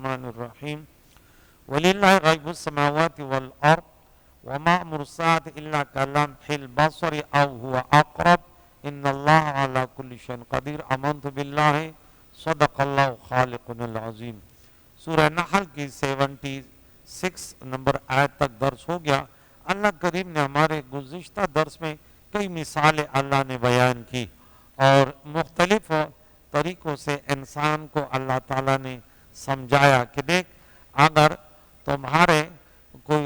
الرحمن الرحیم وَلِلَّهِ غَيْبُ السَّمَاوَاتِ وَالْأَرْضِ وَمَا أَمْرُ السَّاعَةِ إِلَّا كَلَمْحِ الْبَصَرِ أَوْ هُوَ أَقْرَبُ إِنَّ اللَّهَ عَلَى كُلِّ شَيْءٍ قَدِيرٌ آمَنْتُ بِاللَّهِ صدق اللہ خالقنا العظیم۔ سورہ نحل کی 76 نمبر آیت تک درس ہو گیا۔ اللہ کریم نے ہمارے گزشتہ درس میں کئی مثالیں اللہ نے بیان کی اور مختلف طریقوں سے انسان کو اللہ تعالیٰ نے سمجھایا کہ دیکھ اگر تمہارے کوئی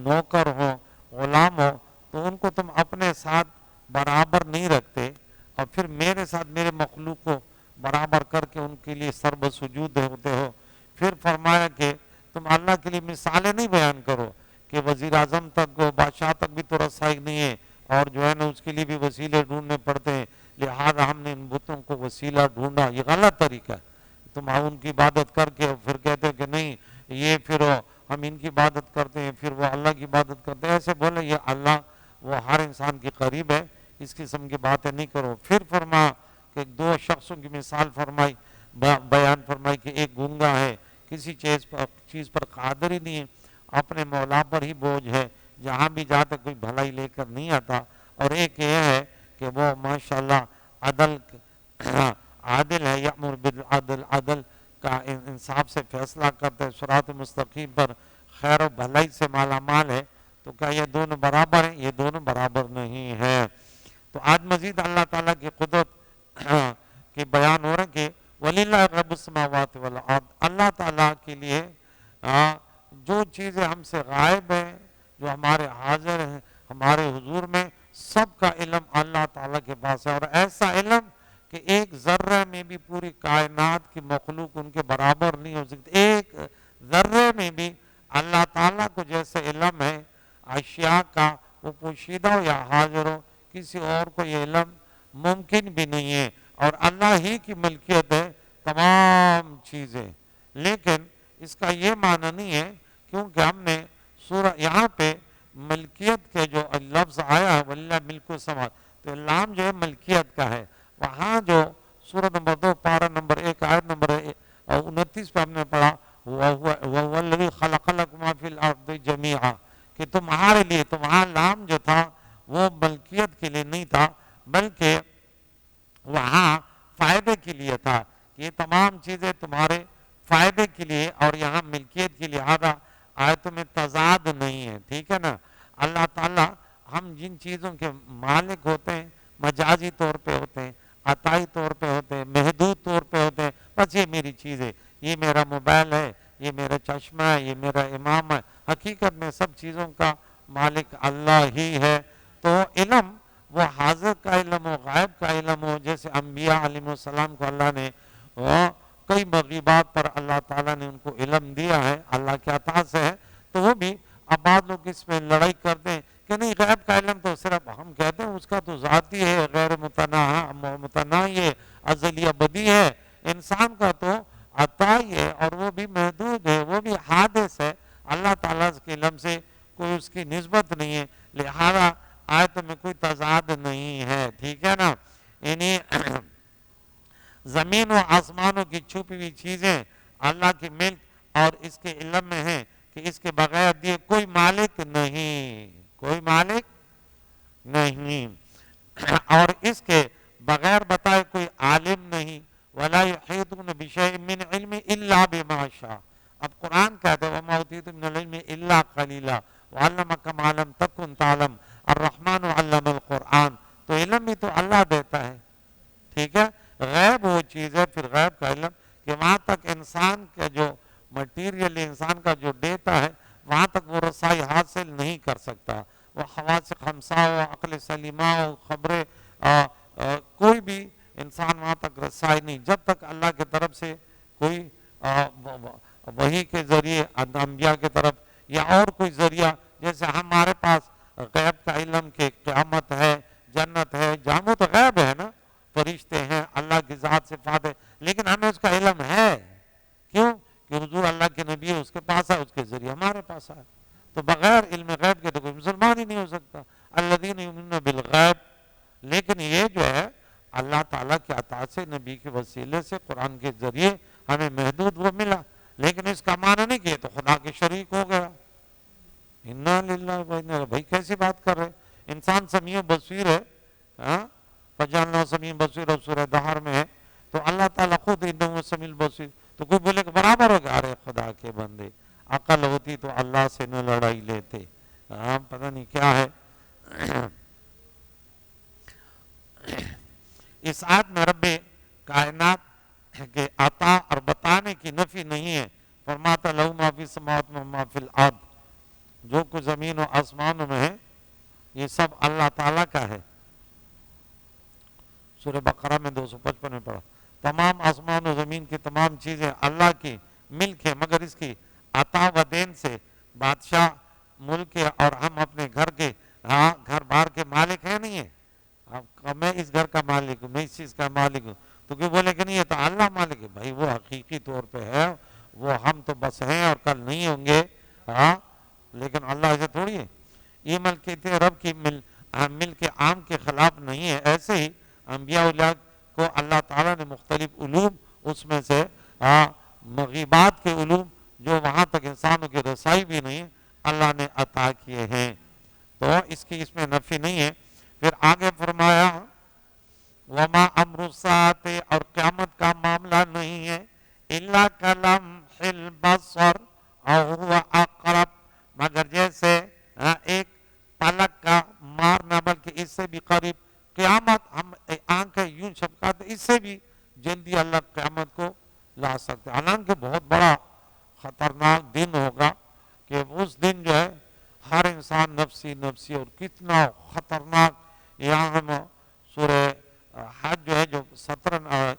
نوکر ہو غلام ہو تو ان کو تم اپنے ساتھ برابر نہیں رکھتے اور پھر میرے ساتھ میرے مخلوق کو برابر کر کے ان کے لیے سرب سجود ہوتے ہو۔ پھر فرمایا کہ تم اللہ کے لیے مثالیں نہیں بیان کرو کہ وزیر اعظم تک بادشاہ تک بھی تو رسائی نہیں ہے اور جو ہے نا اس کے لیے بھی وسیلے ڈھونڈنے پڑتے ہیں، لہذا ہم نے ان بتوں کو وسیلہ ڈھونڈا۔ یہ غلط طریقہ ہے۔ تم ان کی عبادت کر کے پھر کہتے کہ نہیں یہ پھر ہم ان کی عبادت کرتے ہیں پھر وہ اللہ کی عبادت کرتے ہیں، ایسے بولے یہ اللہ وہ ہر انسان کے قریب ہے، اس قسم کی باتیں نہیں کرو۔ پھر فرمایا کہ دو شخصوں کی مثال فرمائی بیان فرمائی کہ ایک گونگا ہے، کسی چیز پر قادر ہی نہیں ہے، اپنے مولا پر ہی بوجھ ہے، جہاں بھی جاتا کوئی بھلائی لے کر نہیں آتا، اور ایک یہ ہے کہ وہ ماشاءاللہ عادل ہے، یأمر بالعدل، عدل کا انصاف سے فیصلہ کرتا ہے، صراط مستقیم پر خیر و بھلائی سے مالا مال ہے۔ تو کیا یہ دونوں برابر ہیں؟ یہ دونوں برابر نہیں ہیں۔ تو آج مزید اللہ تعالیٰ کی قدرت کے بیان ہو رہے ہیں کہ وَلِلَّهِ غَيْبُ السَّمَاوَاتِ وَالْأَرْضِ، اللہ تعالیٰ کے لیے جو چیزیں ہم سے غائب ہیں، جو ہمارے حاضر ہیں، ہمارے حضور میں، سب کا علم اللہ تعالیٰ کے پاس ہے، اور ایسا علم کہ ایک ذرہ میں بھی پوری کائنات کی مخلوق ان کے برابر نہیں ہو سکتی۔ ایک ذرے میں بھی اللہ تعالیٰ کو جیسے علم ہے اشیاء کا، وہ پوشیدہ ہو یا حاضر ہو، کسی اور کو یہ علم ممکن بھی نہیں ہے، اور اللہ ہی کی ملکیت ہے تمام چیزیں۔ لیکن اس کا یہ معنی نہیں ہے کیونکہ ہم نے سورہ یہاں پہ ملکیت کے جو لفظ آیا ہے وَلِلَّهِ مِلْكُ السَّمَاوَاتِ، تو لام جو ہے ملکیت کا ہے۔ وہاں جو سورہ نمبر 2 پارہ نمبر 1 آیت نمبر 29 پہ ہم نے پڑھا وَهُوَ الَّذِي خَلَقَ لَكُم مَا فِي الْأَرْضِ جَمِيعًا، کہ تمہارے لیے، تو وہاں لام جو تھا وہ ملکیت کے لیے نہیں تھا بلکہ وہاں فائدے کے لیے تھا، کہ یہ تمام چیزیں تمہارے فائدے کے لیے، اور یہاں ملکیت کے لہذا آیتوں میں تضاد نہیں ہے، ٹھیک ہے نا۔ اللہ تعالیٰ ہم جن چیزوں کے مالک ہوتے ہیں مجازی طور پہ ہوتے ہیں، عطائی طور پہ ہوتے ہیں، محدود طور پہ ہوتے ہیں، بس یہ میری چیز ہے، یہ میرا موبائل ہے، یہ میرا چشمہ ہے، یہ میرا امام ہے، حقیقت میں سب چیزوں کا مالک اللہ ہی ہے۔ تو علم وہ حاضر کا علم ہو، غائب کا علم ہو، جیسے انبیاء علیہ السلام کو اللہ نے کئی مغیبات پر اللہ تعالیٰ نے ان کو علم دیا ہے، اللہ کے عطا سے ہے، تو وہ بھی اب بعض لوگ اس میں لڑائی کرتے ہیں کہ نہیں غیب کا علم تو صرف ہم کہتے ہیں اس کا تو ذاتی ہے، غیر متناہی ہے، ازلی ابدی ہے، انسان کا تو عطائی ہے اور وہ بھی محدود ہے، وہ بھی حادث ہے، اللہ تعالیٰ کے علم سے کوئی اس کی نسبت نہیں ہے، لہذا آیت میں کوئی تضاد نہیں ہے، ٹھیک ہے نا۔ یعنی زمین و آسمانوں کی چھپی ہوئی چیزیں اللہ کی ملک اور اس کے علم میں ہیں کہ اس کے بغیر دیے کوئی مالک نہیں، کوئی مالک نہیں، اور اس کے بغیر بتائے کوئی عالم نہیں، وَلَا يُحِيطُونَ بِشَيْءٍ مِّنْ عِلْمِهِ إِلَّا بِمَا شَاءَ۔ اب قرآن کہتا ہے وَمَا أُوتِيتُم مِّنَ الْعِلْمِ إِلَّا قَلِيلًا وَعَلَّمَكَ مَا لَمْ تَكُنْ تَعْلَمْ الرحمن علم القرآن، تو علم بھی تو اللہ دیتا ہے، ٹھیک ہے۔ غیب وہ چیز ہے، پھر غیب کا علم کہ وہاں تک انسان کا جو مٹیریل انسان کا جو ڈیٹا ہے وہاں تک وہ رسائی حاصل نہیں کر سکتا، وہ حواس خمسہ ہو، عقل سلیمہ ہو، خبریں کوئی بھی انسان وہاں تک رسائی نہیں، جب تک اللہ کی طرف سے کوئی وحی کے ذریعے انبیاء کی طرف یا اور کوئی ذریعہ، جیسے ہمارے پاس غیب کا علم کہ قیامت ہے، جنت ہے، جہاں تو غیب ہے نا، فرشتے ہیں، اللہ کی ذات صفات ہے، لیکن ہمیں اس کا علم ہے، کیوں کہ حضور اللہ کے نبی ہے، اس کے پاس ہے، اس کے ذریعے ہمارے پاس ہے، تو بغیر علم غیب کے تو کوئی مسلمان ہی نہیں ہو سکتا، الذین یؤمنون بالغیب۔ لیکن یہ جو ہے اللہ تعالیٰ کے عطا سے، نبی کے وسیلے سے، قرآن کے ذریعے ہمیں محدود وہ ملا، لیکن رحمان سمیع بصیر ہے، فجعلنا سمیع بصیر سورہ دہر میں ہے، تو اللہ تعالیٰ خود انہو سمیع بصیر، تو کوئی بولے کہ برابر ہو گیا، ارے خدا کے بندے عقل ہوتی تو اللہ سے نہ لڑائی لیتے، پتہ نہیں کیا ہے۔ اس آیت میں رب کائنات کے عطا اور بتانے کی نفی نہیں ہے، فرماتا لہو ما فی السماوات و ما فی الارض، جو کچھ زمین و آسمانوں میں ہے یہ سب اللہ تعالیٰ کا ہے۔ سورہ بقرہ میں 255 میں پڑھا، تمام آسمان و زمین کی تمام چیزیں اللہ کی ملک ہے، مگر اس کی عطا و دین سے بادشاہ ملک کے اور ہم اپنے گھر کے گھر بار کے مالک ہیں نہیں ہے، میں اس گھر کا مالک ہوں، میں اس چیز کا مالک ہوں، تو کیوں بولے کہ نہیں یہ تو اللہ مالک ہے، بھائی وہ حقیقی طور پہ ہے، وہ ہم تو بس ہیں اور کل نہیں ہوں گے، لیکن اللہ ایسے تھوڑی ہے۔ یہ ملکیت رب کی ملک عام کے خلاف نہیں ہے، ایسے ہی انبیاء اللہ کو اللہ تعالیٰ نے مختلف علوم، اس میں سے مغیبات کے علوم جو وہاں تک انسانوں کی رسائی بھی نہیں، اللہ نے عطا کیے ہیں، تو اس میں نفی نہیں ہے۔ پھر آگے فرمایا وما امر الساعۃ، اور قیامت کا معاملہ نہیں ہے، الا کلمح البصر او هو اقرب، مگر جیسے ایک پلک کا مارنا، بلکہ اس سے بھی قریب قیامت، ہم آنکھیں یوں چھپکاتے اس سے بھی جلدی اللہ قیامت کو لا سکتے، حالانکہ بہت بڑا خطرناک دن ہوگا کہ اس دن جو ہے ہر انسان نفسی نفسی، اور کتنا خطرناک، یہاں ہم سورہ حج جو ہے جو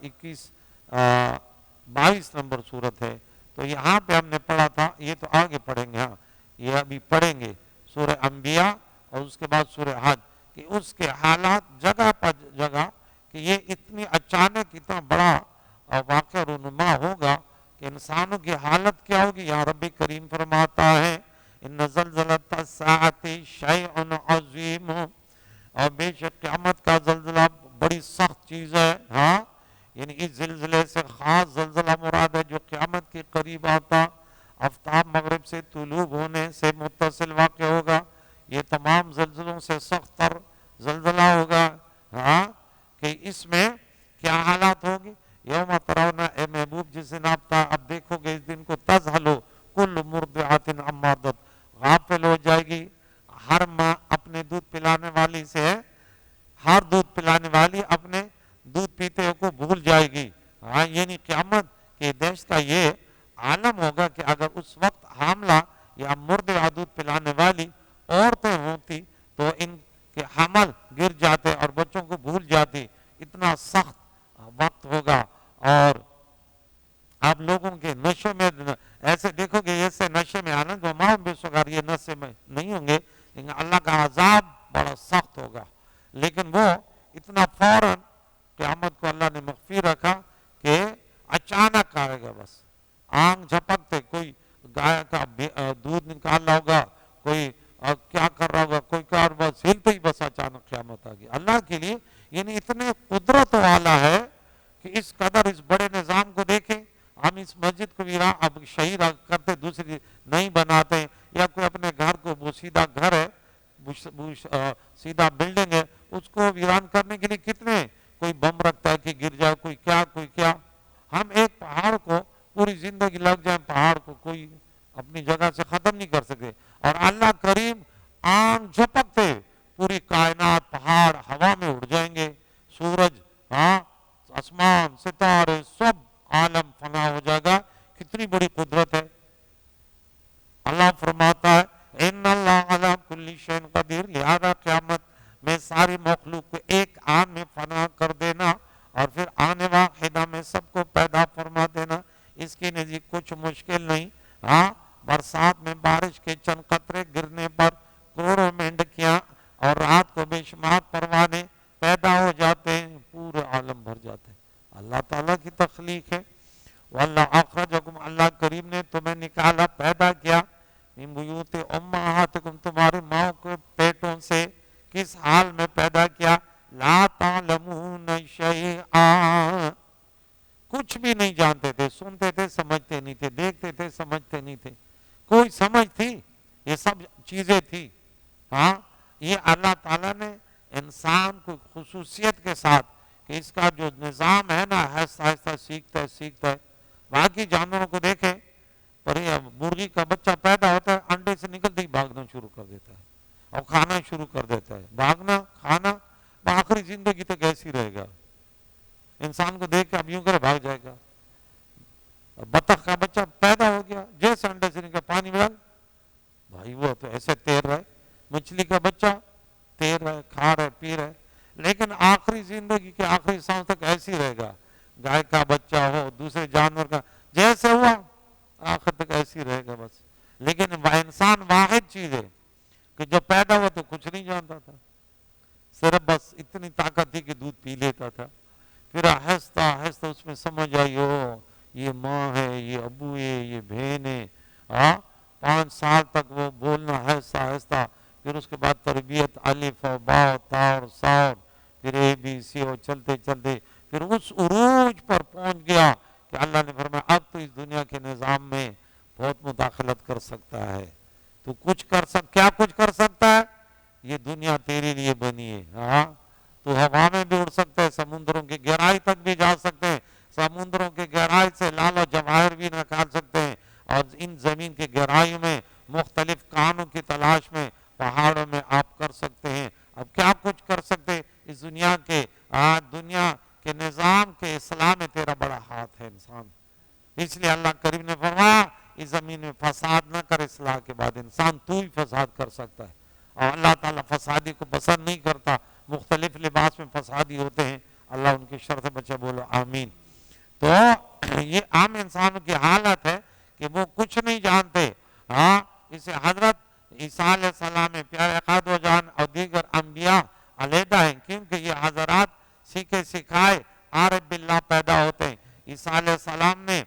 21 22 نمبر صورت ہے، تو یہاں پہ ہم نے پڑھا تھا، یہ تو آگے پڑھیں گے، یہ ابھی پڑھیں گے سورہ انبیاء اور اس کے بعد سورہ حج، کہ اس کے حالات جگہ پر جگہ، کہ یہ اتنی اچانک اتنا بڑا واقعہ رونما ہوگا کہ انسانوں کی حالت کیا ہوگی۔ یہاں رب کریم فرماتا ہے ان زلزلۃ الساعۃ شیء عظیم، اور بے شک قیامت کا زلزلہ بڑی سخت چیز ہے، یعنی اس زلزلے سے خاص زلزلہ مراد ہے جو قیامت کے قریب آتا، آفتاب مغرب سے طلوع ہونے سے متصل واقع ہوگا، یہ تمام زلزلوں سے سخت تر زلزلہ ہوگا، کہ اس میں کیا حالات ہوگی۔ یوم ترون، اے محبوب جس دن آپ اب دیکھو گے اس دن کو، تذہلو کل مرضعۃ عما ارضعت، غافل ہو جائے گی ہر ماں اپنے دودھ پلانے والی سے، ہر دودھ پلانے والی اپنے دودھ پیتے کو بھول جائے گی، یعنی قیامت کے دہشت کا یہ عالم ہوگا کہ اگر اس وقت حاملہ یا مرضع دودھ پلانے والی عورتیں ہوتی تو ان کے حمل گر جاتے اور بچوں کو بھول جاتی، اتنا سخت وقت ہوگا۔ اور آپ لوگوں کے نشے میں ایسے دیکھو گے، ایسے نشے میں آنا جو ماں بے سگار یہ نشے میں نہیں ہوں گے، لیکن اللہ کا عذاب بڑا سخت ہوگا، لیکن وہ اتنا فوراً قیامت کو اللہ نے مخفی رکھا کہ اچانک آئے گا، بس آنکھ جھپکتے کوئی گائے کا دودھ نکال رہا ہوگا، کوئی کیا کر رہا ہوگا، کوئی کار بس ہلتے ہی بس اچانک قیامت آ گئی۔ اللہ کے لیے یعنی اتنے قدرت والا ہے کہ اس قدر اس بڑے نظام کو دیکھیں، ہم اس مسجد کو بھی اب شہید کرتے دوسری نہیں بناتے، یا کوئی اپنے گھر کو بوسیدہ گھر ہے، سیدھا بلڈنگ ہے، اس کو ویران کرنے کے لیے کتنے کوئی بم رکھتا ہے کہ گر جائے، کوئی کیا۔ ہم ایک پہاڑ کو پوری زندگی لگ جائے، پہاڑ کو کوئی اپنی جگہ سے ختم نہیں کر سکتے، اور اللہ کریم آنکھ جھپکتے پوری کائنات پہاڑ ہوا میں اڑ جائیں گے، سورج آسمان ستارے سب عالم فنا ہو جائے گا، کتنی بڑی قدرت ہے۔ اللہ فرماتا ہے ان اللہ علی کل شیء قدیر، لہذا قیامت میں ساری مخلوق کو ایک آن میں فنا کر دینا اور پھر آنے واحدہ میں سب کو پیدا فرما دینا، اس کے نزدیک کچھ مشکل نہیں۔ برسات میں بارش کے چند قطرے گرنے پر کروڑوں مینڈکیاں اور رات کو بے شمار پروانے پیدا ہو جاتے ہیں، پورے عالم بھر جاتے ہیں، اللہ تعالیٰ کی تخلیق ہے۔ واللہ اخرجکم، اللہ کریم نے تمہیں نکالا پیدا کیا، من بیوت امہاتکم، تمہاری ماں کے پیٹوں سے، کس حال میں پیدا کیا، لا تعلمون شیئا، کچھ بھی نہیں جانتے تھے، سنتے تھے سمجھتے نہیں تھے، دیکھتے تھے سمجھتے نہیں تھے، کوئی سمجھ تھی، یہ سب چیزیں تھی، یہ اللہ تعالیٰ نے انسان کو خصوصیت کے ساتھ کہ اس کا جو نظام ہے نا آہستہ آہستہ سیکھتا ہے. باقی جانوروں کو دیکھیں، پر مرغی کا بچہ پیدا ہوتا ہے، انڈے سے نکلتے ہی بھاگنا شروع کر دیتا ہے اور کھانا شروع کر دیتا ہے. بھاگنا، کھانا، آخری زندگی تک ایسی رہے گا. انسان کو دیکھ کے اب یوں کرے بھاگ جائے گا. بطخ کا بچہ پیدا ہو گیا، جیسے انڈے سے نکل پانی میں ڈال، بھائی وہ تو ایسے تیر رہے. مچھلی کا بچہ تیر رہے، کھا رہے، پی رہے، لیکن آخری زندگی کے آخری سانس تک ایسی رہے گا. گائے کا بچہ ہو، دوسرے جانور کا، جیسے ہوا آخر تک ایسی رہے گا بس. لیکن انسان واحد چیز ہے کہ جب پیدا ہوا تو کچھ نہیں جانتا تھا، صرف بس اتنی طاقت تھی کہ دودھ پی لیتا تھا. پھر آہستہ آہستہ اس میں سمجھ آئی ہو یہ ماں ہے، یہ ابو ہے، یہ بہن ہے. 5 سال تک وہ بولنا آہستہ آہستہ. پھر اس کے بعد تربیت، الف و با و تا اور سا، پھر اے بی سی اور چلتے چلتے پھر اس عروج پر پہنچ گیا کہ اللہ نے فرمایا اب تو اس دنیا کے نظام میں بہت مداخلت کر سکتا ہے. تو کیا کچھ کر سکتا ہے؟ یہ دنیا تیرے لیے بنی ہے. تو ہوا میں بھی اڑ سکتے ہیں، سمندروں کی گہرائی تک بھی جا سکتے ہیں، سمندروں کی گہرائی سے لال و جواہر بھی نکال سکتے ہیں، اور ان زمین کی گہرائیوں میں مختلف کانوں کی تلاش میں پہاڑوں میں آپ کر سکتے ہیں. اب کیا کچھ کر سکتے اس دنیا کے نظام کے اصلاح میں تیرا بڑا ہاتھ ہے انسان. اس لیے اللہ کریم نے فرمایا اس زمین میں فساد نہ کر، اصلاح کے بعد انسان تو ہی فساد کر سکتا ہے. اور اللہ تعالیٰ فسادی کو پسند نہیں کرتا. مختلف لباس میں فسادی ہوتے ہیں، اللہ ان کی شر سے بچے، بولو آمین. تو یہ عام انسانوں کی حالت ہے کہ وہ کچھ نہیں جانتے. اسے حضرت عیسیٰ علیہ السلام پیارے قادر جان اور دیگر انبیاء علیحدہ ہیں، کیونکہ یہ حضرات سیکھے سکھائے عارف باللہ پیدا ہوتے ہیں. عیسیٰ علیہ السلام نے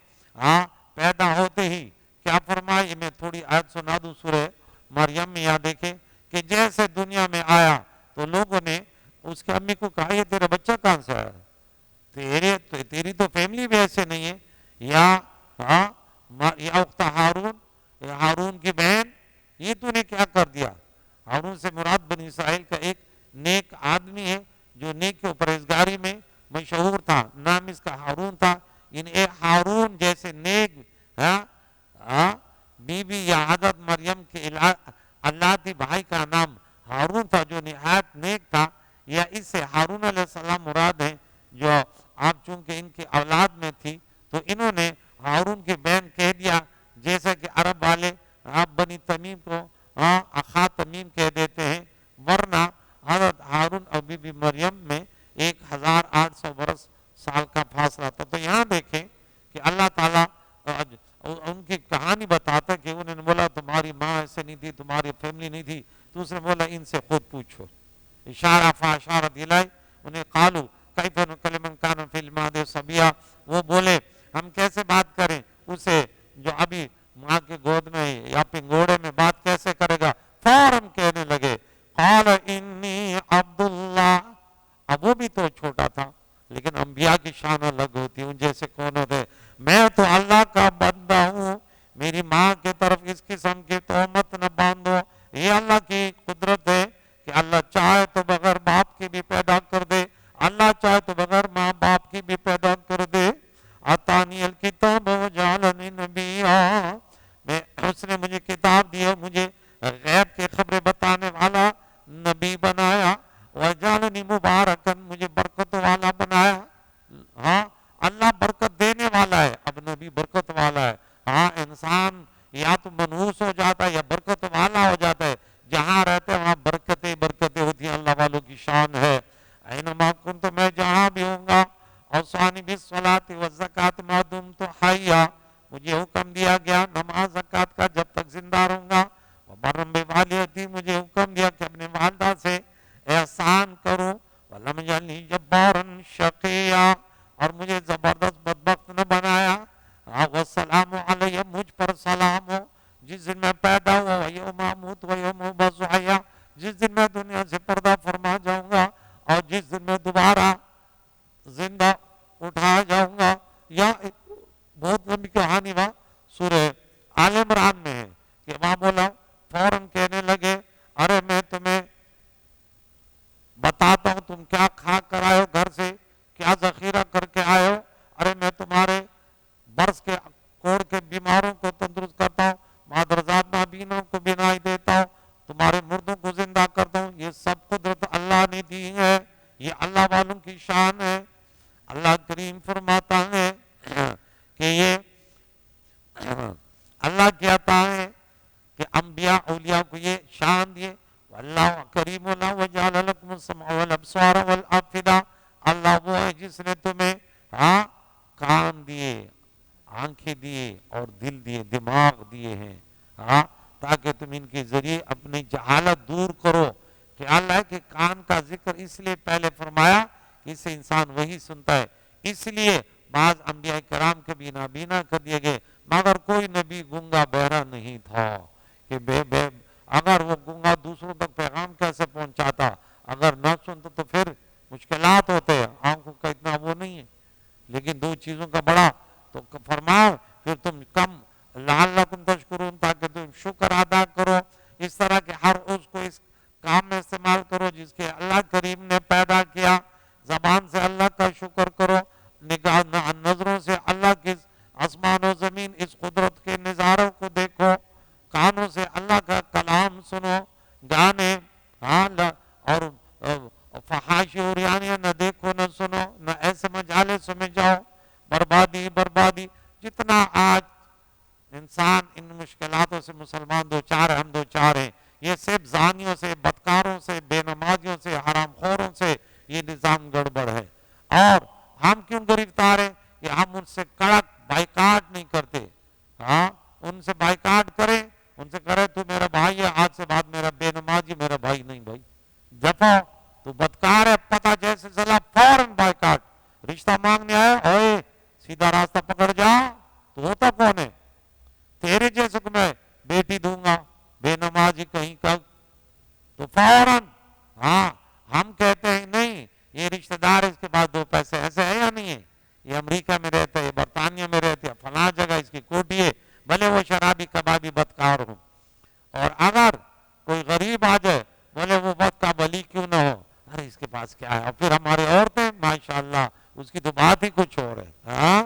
پیدا ہوتے ہی کیا فرمایا، میں تھوڑی آیت سنا دوں سورہ مریم میں. یہاں دیکھیں کہ جیسے دنیا میں آیا تو لوگوں نے اس کے امی کو کہا یہ تیرا بچہ کہاں سے آیا، تیری تو فیملی بھی ایسے نہیں ہے. یا اخت ہارون کی بہن، یہ تو نے کیا کر دیا. ہارون سے مراد بنی اسرائیل کا ایک نیک آدمی ہے جو نیک و پرہیزگاری میں مشہور تھا، نام اس کا ہارون تھا. ہارون جیسے نیک بی بی یا حضرت مریم کے اللہ کے بھائی کا نام ہارون تھا جو نہایت نیک تھا. یا اس سے ہارون علیہ السلام مراد ہیں جو آپ چونکہ ان کی اولاد میں تھی تو انہوں نے ہارون کی بہن کہہ دیا، جیسے کہ عرب والے آپ بنی تمیم کو اخا تمیم کہہ دیتے ہیں. ورنہ حضرت ہارون اور بی بی مریم میں 1800 برس سال کا فاصلہ تھا. تو یہاں دیکھیں کہ اللہ تعالیٰ ان کی کہانی بتاتا کہ انہوں نے بولا تمہاری ماں ایسے نہیں تھی، تمہاری فیملی نہیں تھی. تو اس نے بولا ان سے خود پوچھو. اشارہ فاشارت الیہ، انہیں قالو کیف نکلم من کان فی المہد صبیا، وہ بولے ہم کیسے بات کریں اسے جو ابھی ماں کے گود میں یا پنگوڑے میں بات کیسے کرے گا. فوراً کہنے لگے قال انی عبداللہ. اب وہ بھی تو چھوٹا تھا، لیکن انبیاء کی شان الگ ہوتی ہے، ان جیسے کون ہوتے. میں تو اللہ کا بندہ ہوں، میری ماں کی طرف اس قسم کی تہمت نہ باندھو. یہ اللہ کی قدرت ہے کہ اللہ چاہے تو بغیر باپ کے بھی پیدا کر دے، اللہ چاہے تو بغیر ماں باپ کی بھی پیدا کر دے. اتانی الکتاب وجعلنی نبیا، اس نے مجھے کتاب دی، مجھے غیب کی خبریں بتانے والا نبی بنایا. وجعلنی مبارکا، مجھے برکت والا بنایا. اللہ برکت دینے والا ہے، اب نبی برکت والا ہے. انسان یا تو منحوس ہو جاتا ہے یا برکت والا ہو جاتا ہے. جہاں رہتے ہیں وہاں برکتیں ہوتی ہیں، اللہ والوں کی شان ہے. اینما کنت، میں جہاں بھی ہوں گا. اوصانی بالصلاۃ والزکوٰۃ ما دمت حیا، مجھے حکم دیا گیا نماز زکوٰۃ کا جب تک زندہ رہوں گا. وبرا بوالدتی، مجھے حکم دیا کہ اپنے والدہ سے احسان کروں. ولم یجعلنی جبارا شقیا، اور مجھے زبردست بدبخت نہ بنایا. والسلام علیہ، مجھ پر سلام ہو جس دن میں پیدا ہوا، ویوم اموت ویوم ابعث حیا، جس دن میں دنیا سے پردہ فرما جاؤں گا اور جس دن میں دوبارہ زندہ اٹھایا جاؤں گا. یا بہت لمبی کہانی وہاں سورہ آل عمران میں ہے کہ وہاں بولا اللہ کی عطا ہے کہ انبیاء اولیاء کو یہ شان دیے. اللہ کریم اللہ وجعل لکم السمع والابصار والافئدہ. اللہ وہ ہے جس نے تمہیں کان دیے، آنکھیں دیے اور دل دیے، دماغ دیے ہیں تاکہ تم ان کے ذریعے اپنی جہالت دور کرو. کہ اللہ کے کان کا ذکر اس لیے پہلے فرمایا کہ اس سے انسان وہی سنتا ہے. اس لیے بعض انبیاء کرام کے بھی نابینا کر دیے گئے، مگر کوئی نبی گنگا بہرا نہیں تھا. کہ اگر وہ گنگا دوسروں تک پیغام کیسے پہنچاتا؟ اگر نہ سنتا تو پھر مشکلات ہوتے ہیں، آنکھوں کا اتنا وہ نہیں ہے. لیکن دو چیزوں کا بڑا تو فرماؤ پھر تم کم لعلکم تشکرون، تاکہ تم شکر ادا کرو. اس طرح کے ہر اس کو اس کام میں استعمال کرو جس کے اللہ کریم نے پیدا کیا. زبان سے اللہ کا شکر کرو، نگاہ نظروں سے اللہ کی آسمان و زمین اس قدرت کے نظاروں کو دیکھو، کانوں سے اللہ کا کلام سنو، گانے اور فحاشی اور یعنی نہ دیکھو نہ سنو، نہ ایسے مجالس میں جاؤ. بربادی بربادی جتنا آج انسان ان مشکلاتوں سے مسلمان دو چار ہم دو چار ہیں، یہ صرف زانیوں سے، بدکاروں سے، بے نمازیوں سے، حرام خوروں سے یہ نظام گڑبڑ ہے. اور ہم کیوں گرفتار ہیں کہ ہم ان سے کڑک بائیکاٹ نہیں کرتے. ان سے بائیکاٹ کریں، ان سے کرے تو میرا بھائی ہے، آج سے بعد میرا بے نمازی میرا بھائی نہیں. بھائی دفعہ تو بدکار ہے، پتہ جیسے چلا فوراً بائیکاٹ. رشتہ مانگنے آئے، اوئے سیدھا راستہ پکڑ جا. تو ہوتا کون ہے؟ تیرے جیسے کو میں بیٹی دوں گا، بے نمازی کہیں کا. تو فوراً ہم کہتے ہیں نہیں یہ رشتہ دار اس کے پاس دو پیسے، ایسے ہے یا نہیں ہے؟ یہ امریکہ میں رہتا ہے، یہ برطانیہ میں رہتا ہے، فلاں جگہ اس کی کوٹھی ہے، بھلے وہ شرابی کبابی بدکار ہوں. اور اگر کوئی غریب آ جائے بولے وہ وقت کا بلی کیوں نہ ہو، ارے اس کے پاس کیا ہے. اور پھر ہماری عورتیں ماشاءاللہ اس کی تو بات ہی کچھ اور ہے.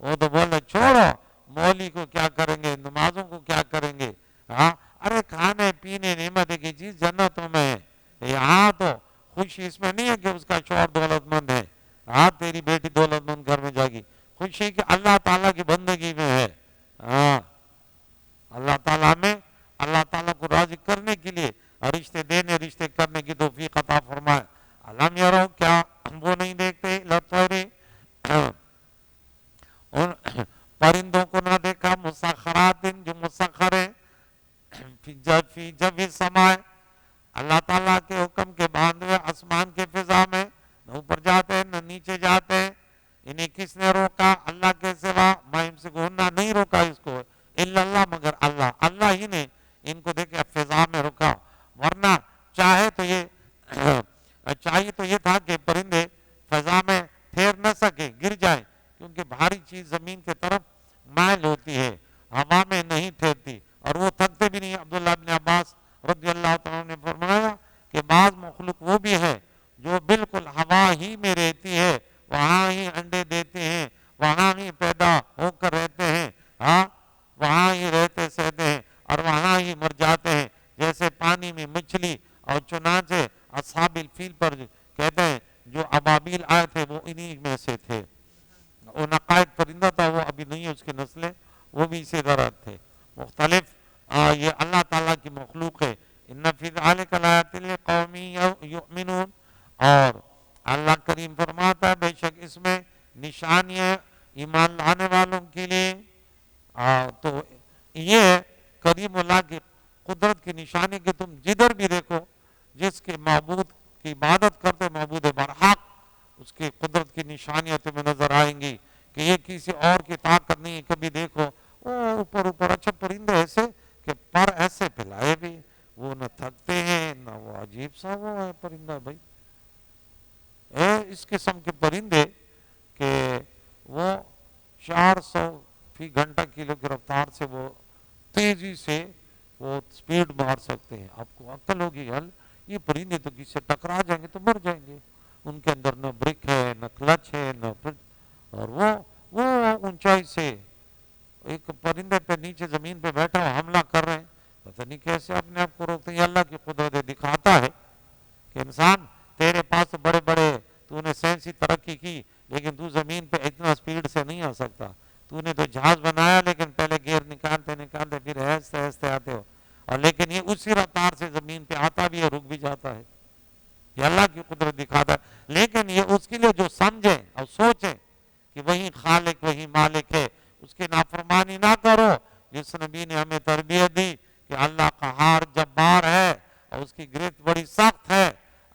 وہ تو بول رہے چھوڑو مولوی کو کیا کریں گے، نمازوں کو کیا کریں گے. ارے کھانے پینے نعمت کی چیز جنتوں میں ہے. یہاں تو خوشی اس میں نہیں ہے کہ اس کا شوہر دولت مند ہے، تیری بیٹی دولت مند گھر میں جائے گی. خوشی کہ اللہ تعالیٰ کی بندگی میں ہے. اللہ تعالیٰ میں اللہ تعالیٰ کو راضی کرنے کے لیے رشتے دینے، رشتے کرنے کی توفیق عطا فرمائے. علم یرو، کیا وہ نہیں دیکھتے لطوری ان پرندوں کو نہ دیکھا، مسخرات جو مسخر ہیں فی جوی سمائے، اللہ تعالیٰ کے حکم کے باندھے ہوئے آسمان کے فضا میں، نہ اوپر جاتے ہیں نہ نیچے جاتے ہیں. انہیں کس نے روکا؟ اللہ کے سوا. مہم سے گھومنا نہیں روکا اس کو، الا اللہ، مگر اللہ. اللہ ہی نے ان کو دیکھے فضا میں رکا. ورنہ چاہیے تو یہ تھا کہ پرندے فضا میں ٹھہر نہ سکے، گر جائیں، کیونکہ بھاری چیز زمین کے طرف مائل ہوتی ہے، ہوا میں نہیں ٹھہرتی اور وہ تھکتے بھی نہیں. عبداللہ بن عباس رضی اللہ تعالیٰ نے فرمایا کہ بعض مخلوق وہ بھی ہے جو بالکل ہوا ہی میں رہتی ہے، وہاں ہی انڈے دیتے ہیں، وہاں ہی پیدا ہو کر رہتے ہیں، وہاں ہی رہتے سہتے ہیں اور وہاں ہی مر جاتے ہیں، جیسے پانی میں مچھلی. اور چنانچہ اصحاب الفیل پر کہتے ہیں جو ابابیل آئے تھے وہ انہی میں سے تھے. وہ نقائد پرندہ تھا، وہ ابھی نہیں ہے اس کی نسلیں، وہ بھی اسی طرح تھے مختلف. یہ اللہ تعالیٰ کی مخلوق ہے. ان فی ذلک لآیات لقوم یؤمنون. اور اللہ کریم فرماتا ہے بے شک اس میں نشانیاں ایمان لانے والوں کے لیے. تو یہ کریم اللہ کی قدرت کی نشانی کہ تم جدھر بھی دیکھو جس کے معبود کی عبادت کرتے معبود برحق، اس کی قدرت کی نشانیاں تمہیں نظر آئیں گی کہ یہ کسی اور کی طاقت نہیں ہے. کبھی دیکھو اوپر اوپر اچھا پرندے ایسے کہ پر ایسے پھیلائے بھی، وہ نہ تھکتے ہیں نہ، وہ عجیب سا وہ ہے پرندہ. بھائی اس قسم کے پرندے کہ وہ 400 فی گھنٹہ کلو کی رفتار سے وہ تیزی سے وہ سپیڈ مار سکتے ہیں. آپ کو عقل ہوگی حل، یہ پرندے تو کسی سے ٹکرا جائیں گے تو مر جائیں گے. ان کے اندر نہ برک ہے نہ کلچ ہے نہ اور وہ اونچائی سے ایک پرندے پہ نیچے زمین پہ بیٹھا ہوا حملہ کر رہے ہیں، پتہ نہیں کیسے اپنے آپ کو روکتے ہیں. یہ اللہ کی قدرت دکھاتا ہے کہ انسان تیرے پاس تو بڑے بڑے تو نے سائنسی ترقی کی لیکن تو زمین پہ اتنا سپیڈ سے نہیں آ سکتا. تو نے تو جہاز بنایا لیکن پہلے گیئر نکالتے جس نبی نے ہمیں تربیت دی کہ اللہ قہار جبار ہے اور اس کی گرفت بڑی سخت ہے،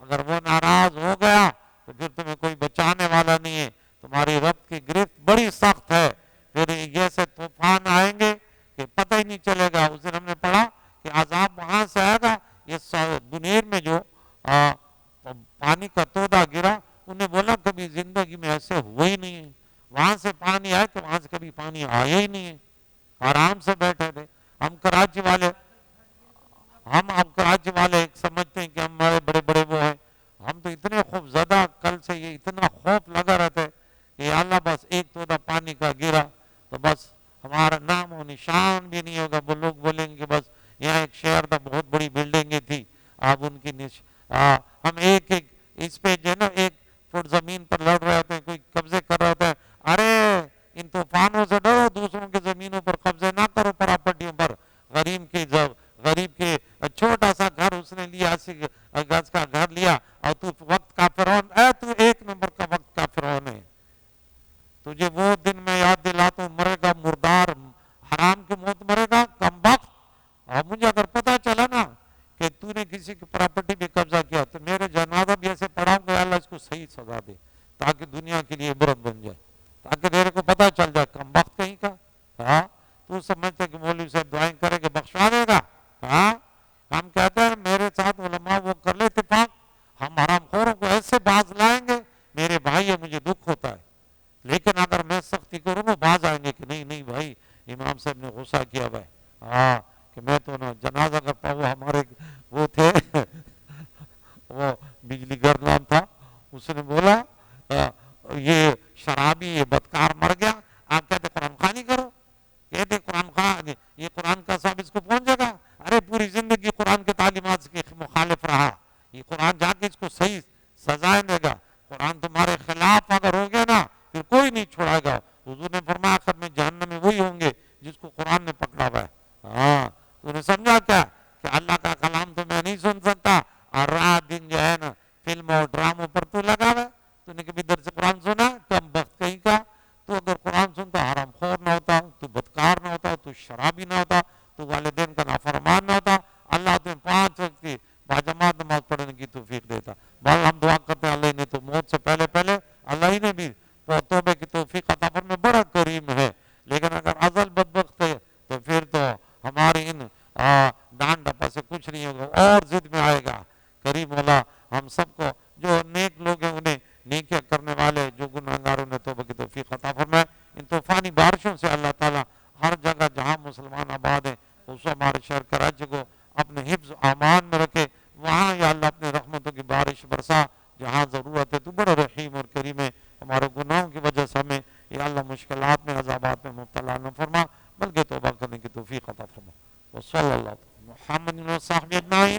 اگر وہ ناراض ہو گیا تو پھر تمہیں کوئی بچانے والا نہیں ہے، تمہاری رب کی گرفت بڑی سخت ہے، پھر جیسے طوفان آئیں گے کہ پتہ ہی نہیں چلے گا۔ اس دن ہم نے پڑھا کہ عذاب وہاں سے آئے گا، یہ دنیر میں جو پانی کا تودا گرا، انہیں بولا کبھی زندگی میں ایسے ہوا ہی نہیں ہے، وہاں سے پانی آئے تو وہاں سے کبھی پانی آیا ہی نہیں ہے، آرام سے بیٹھے تھے۔ ہم کراچی والے سمجھتے ہیں کہ ہمارے بڑے بڑے وہ ہیں، ہم تو اتنے خوف زدہ، کل سے یہ اتنا خوف لگا رہتا ہے کہ یا اللہ بس ایک تودا پانی کا گرا تو بس ہمارا نام و نشان بھی نہیں ہوگا، وہ لوگ بولیں گے بس یہاں ایک شہر تھا، بہت بڑی بلڈنگیں تھی، اب ان کی ہم ایک اس پہ جو ہے نا 1 فٹ زمین پر لڑ رہے ہوتے ہیں، کوئی قبضے کر رہا ہوتا ہے، ارے ان طوفانوں سے ڈرو، دوسروں کی زمینوں پر قبضے نہ کرو، پراپرٹیوں پر۔ غریب کے چھوٹا سا گھر اس نے لیا، 80 گز کا گھر لیا، اور تو وقت کا فرعون، تو 1 نمبر کا وقت کا فرعون ہے۔ تجھے وہ دن میں یاد دلاتا ہوں، مرے گا مردار، حرام کی موت مرے گا کم بخت۔ اور مجھے اگر پتا چلا نا کہ تو نے کسی کی پراپرٹی پہ قبضہ کیا تو میرے جنازہ بھی ایسے پڑھاؤں کہ اللہ اس کو صحیح سزا دے، تاکہ دنیا کے لیے عبرت بن جائے، تاکہ میرے کو پتا چل جائے کم بخت کہیں کا۔ ہاں تو سمجھتے کہ مولوی صاحب دعائیں کرے کہ بخشوا دے گا؟ ہاں ہم کہتے ہیں میرے ساتھ علماء وہ کر لے اتفاق، ہم حرام خوروں کو ایسے باز لائیں گے، میرے بھائی مجھے دکھ ہوتا ہے، لیکن اگر میں سختی کروں گا باز آئیں گے کہ نہیں بھائی امام صاحب نے غصہ کیا بھائی، ہاں کہ میں تو نا جنازہ کرتا ہوں۔ ہمارے وہ تھے وہ بجلی گھر نام تھا، اس نے بولا یہ شرابی یہ بدکار مر گیا، آپ کہتے قرآن خوانی کرو، کہتے قرآن خوان، یہ قرآن کا سب اس کو پہنچے گا؟ ارے پوری زندگی قرآن کے تعلیمات کے مخالف رہا، یہ قرآن جا کے اس کو صحیح سزائیں دے گا، قرآن تمہارے خلاف اگر ہو گیا نا پھر کوئی نہیں چھوڑائے گا۔ حضور نے فرمایا آخر میں جہنم میں وہی ہوں گے جس کو قرآن نے پکڑا ہوا ہے۔ ہاں تو نے سمجھا کیا کہ اللہ کا کلام تو میں نہیں سن سکتا، اور رات دن جو ہے نا فلم اور ڈراموں پر تو لگا ہوا ہے، تو نے کبھی در سے قرآن سنا؟ کم بخت کہیں کا۔ تو اگر قرآن سنتا حرام خور نہ ہوتا، تو بدکار نہ ہوتا، تو شرابی نہ ہوتا، تو والدین کا نافرمان نہ ہوتا، اللہ تمہیں 5 وقت کی باجماعت نماز پڑھنے کی توفیق دیتا۔ بھائی ہم دعا کرتے ہیں اللہ نے تو موت سے پہلے اللہ ہی نے بھی توبہ کی توفیق عطا فرمائے، بڑا کریم ہے، لیکن اگر ازل بدبخت ہے تو پھر تو ہماری ان ڈانٹ ڈپا سے کچھ نہیں ہوگا، اور ضد میں آئے گا۔ کریم مولا ہم سب کو، جو نیک لوگ ہیں انہیں نیکیاں کرنے والے، جو گناہگاروں نے توبہ کی توفیق عطا فرمائے۔ ان طوفانی بارشوں سے اللہ تعالیٰ ہر جگہ جہاں مسلمان آباد ہیں اس ہمارے شہر کراچی کو اپنے حفظ و امان میں رکھے، وہاں یا اللہ اپنے رحمتوں کی بارش برسا جہاں ضرورت ہے، تو بڑا رحیم اور کریم ہے، ہمارے گناہوں کی وجہ سے ہمیں یا اللہ مشکلات میں عذابات میں مبتلا نہ فرما، بلکہ توبہ کرنے کی توفیق عطا فرما۔ وصلی اللہ محمد و صحبہ اجمعین۔